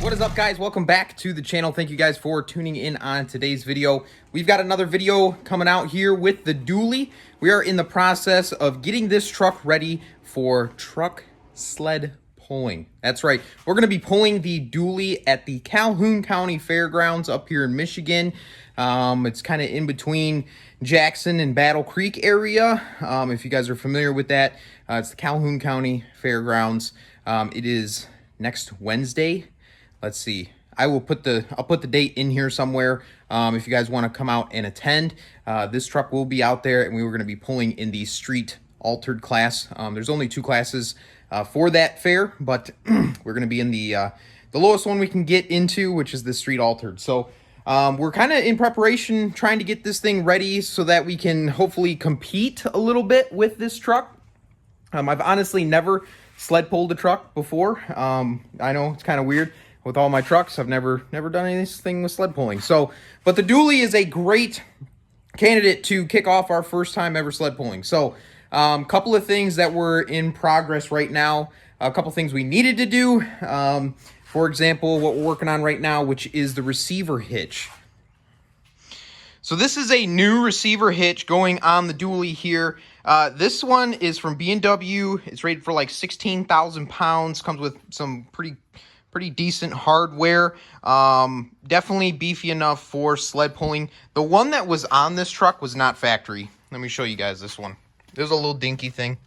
What is up, guys? Welcome back to the channel. Thank you guys for tuning in on today's video. We've got another video coming out here with the dually. We are in the process of getting this truck ready for truck sled pulling. That's right. We're going to be pulling the dually at the Calhoun County Fairgrounds up here in Michigan. It's kind of in between Jackson and Battle Creek area. If you guys are familiar with that, it's the Calhoun County Fairgrounds. It is next Wednesday. Let's see. I'll put the date in here somewhere. If you guys want to come out and attend, this truck will be out there, and we were going to be pulling in the street altered class. There's only 2 classes for that fair, but we're going to be in the lowest one we can get into, which is the street altered. So we're kind of in preparation, trying to get this thing ready so that we can hopefully compete a little bit with this truck. I've honestly never sled pulled a truck before. I know it's kind of weird. With all my trucks, I've never done anything with sled pulling. So, but the dually is a great candidate to kick off our first time ever sled pulling. So, couple of things that were in progress right now. A couple things we needed to do. For example, what we're working on right now, which is the receiver hitch. So this is a new receiver hitch going on the dually here. This one is from B&W. It's rated for like 16,000 pounds. Comes with some pretty decent hardware. Definitely beefy enough for sled pulling. The one that was on this truck was not factory. Let me show you guys this one. There's a little dinky thing.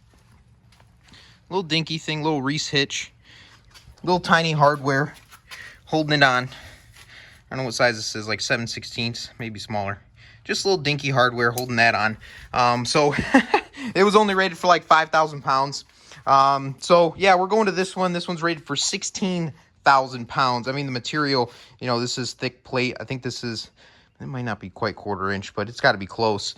Little Reese hitch. Little tiny hardware holding it on. I don't know what size this is, like 7/16, maybe smaller. Just a little dinky hardware holding that on. So it was only rated for like 5,000 pounds. So yeah, we're going to this one. This one's rated for 16,000 pounds. I mean, the material, you know, this is thick plate. I think this is, it might not be quite 1/4 inch, but it's got to be close.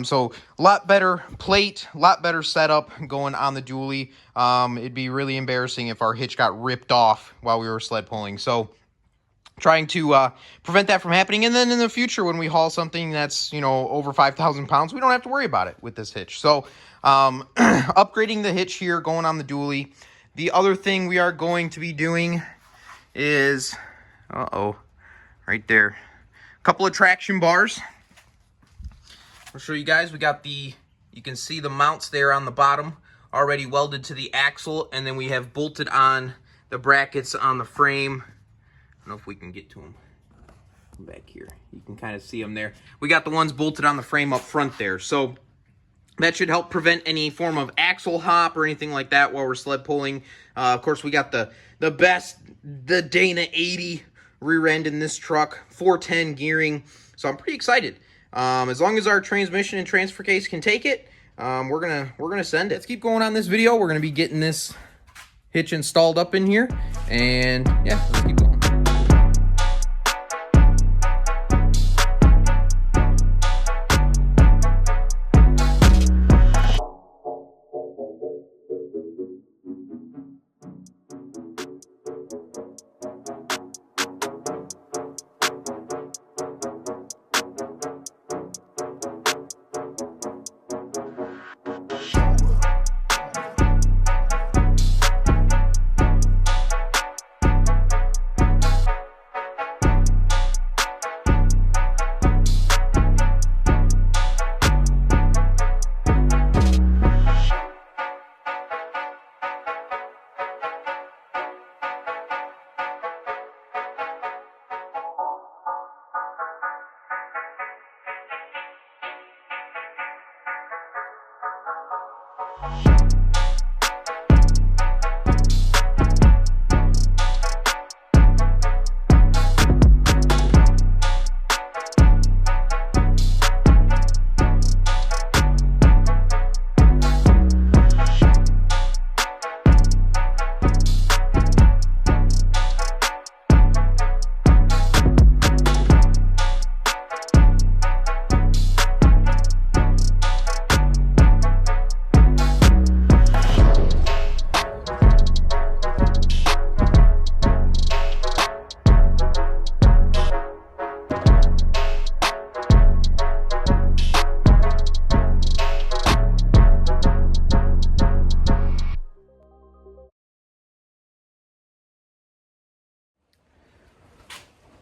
So a lot better plate, a lot better setup going on the dually. It'd be really embarrassing if our hitch got ripped off while we were sled pulling. So trying to prevent that from happening. And then in the future, when we haul something that's, you know, over 5,000 pounds, we don't have to worry about it with this hitch. So upgrading the hitch here, going on the dually. The other thing we are going to be doing is, right there, a couple of traction bars. I'll show you guys. We got you can see the mounts there on the bottom already welded to the axle, and then we have bolted on the brackets on the frame. I don't know if we can get to them back here. You can kind of see them there. We got the ones bolted on the frame up front there. So that should help prevent any form of axle hop or anything like that while we're sled pulling. Of course, we got the Dana 80 rear end in this truck, 410 gearing. So I'm pretty excited. As long as our transmission and transfer case can take it, we're gonna send it. Let's keep going on this video. We're gonna be getting this hitch installed up in here, and yeah, let's keep going.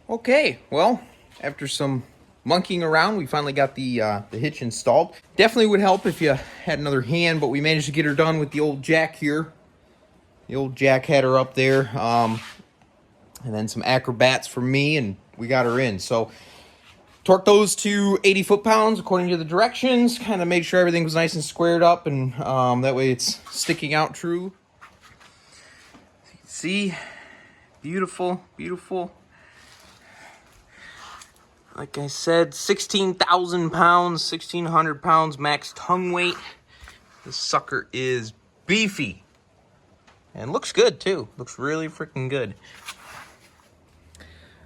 Okay, well, after some monkeying around, we finally got the hitch installed. Definitely would help if you had another hand, but we managed to get her done with the old jack here. The old jack had her up there, and then some acrobats for me, and we got her in. So torque those to 80 foot-pounds according to the directions. Kind of made sure everything was nice and squared up, and that way it's sticking out true. As you can see, beautiful, beautiful. Like I said, 16,000 pounds, 1,600 pounds max tongue weight. This sucker is beefy. And looks good, too. Looks really freaking good.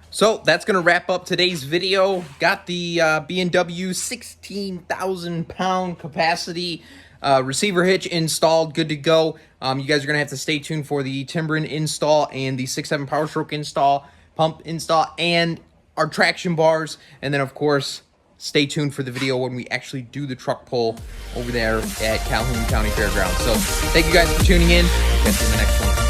So, that's going to wrap up today's video. Got the B&W 16,000 pound capacity receiver hitch installed, good to go. You guys are going to have to stay tuned for the Timbren install and the 6.7 Powerstroke install, pump install, and our traction bars. And then, of course, stay tuned for the video when we actually do the truck pull over there at Calhoun County Fairgrounds. So, thank you guys for tuning in. Catch you in the next one.